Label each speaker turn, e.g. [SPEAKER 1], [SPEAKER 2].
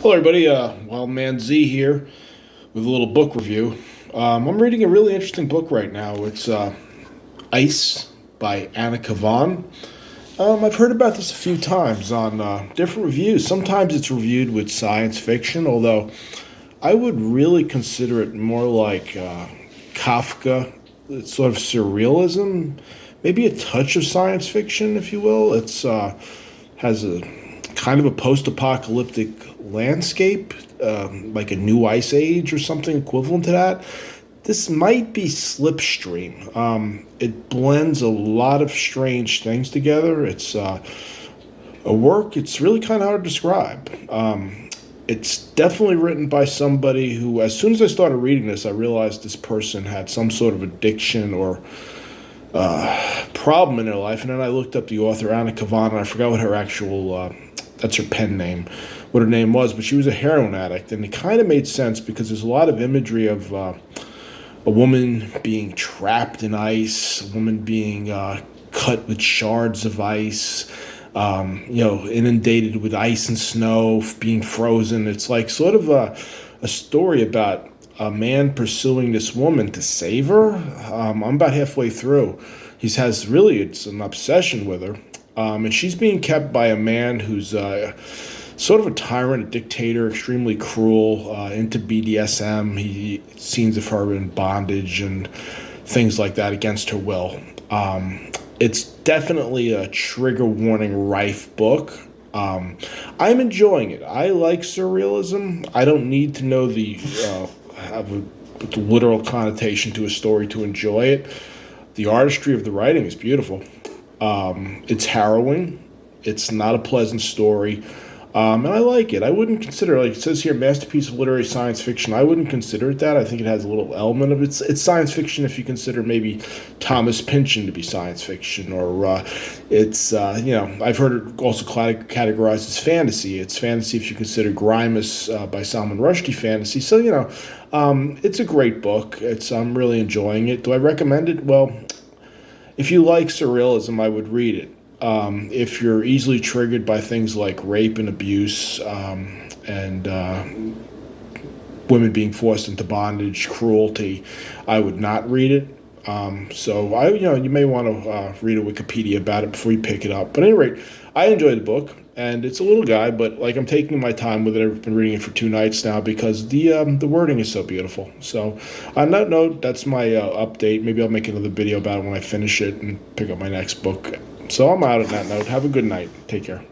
[SPEAKER 1] Hello, everybody. Wild Man Z here with a little book review. I'm reading a really interesting book right now. It's Ice by Anna Kavan. I've heard about this a few times on different reviews. Sometimes it's reviewed with science fiction, although I would really consider it more like Kafka, it's sort of surrealism, maybe a touch of science fiction, if you will. It's has a kind of a post-apocalyptic landscape, like a new ice age or something equivalent to that. This might be Slipstream. It blends a lot of strange things together. It's a work. It's really kind of hard to describe. It's definitely written by somebody who, as soon as I started reading this, I realized this person had some sort of addiction or problem in their life. And then I looked up the author, Anna Kavan, and I forgot what her actual, that's her pen name, what her name was, but she was a heroin addict. And it kind of made sense because there's a lot of imagery of a woman being trapped in ice, a woman being cut with shards of ice, inundated with ice and snow, being frozen. It's like sort of a story about a man pursuing this woman to save her. I'm about halfway through. It's an obsession with her. And she's being kept by a man who's sort of a tyrant, a dictator, extremely cruel, into BDSM. He scenes of her in bondage and things like that against her will. It's definitely a trigger warning rife book. I'm enjoying it. I like surrealism. I don't need to know have a literal connotation to a story to enjoy it. The artistry of the writing is beautiful. It's harrowing. It's not a pleasant story. And I like it. I wouldn't consider, like it says here, masterpiece of literary science fiction. I wouldn't consider it that. I think it has a little element of it's science fiction if you consider maybe Thomas Pynchon to be science fiction, or I've heard it also categorized as fantasy. It's fantasy if you consider Grimus by Salman Rushdie fantasy. So it's a great book. I'm really enjoying it. Do I recommend it? Well, if you like surrealism, I would read it. If you're easily triggered by things like rape and abuse, and women being forced into bondage, cruelty, I would not read it. You may want to read a Wikipedia about it before you pick it up. But at any rate, I enjoy the book, and it's a little guy, but like I'm taking my time with it. I've been reading it for 2 nights now because the wording is so beautiful. So on that note, that's my update. Maybe I'll make another video about it when I finish it and pick up my next book. So I'm out on that note. Have a good night. Take care.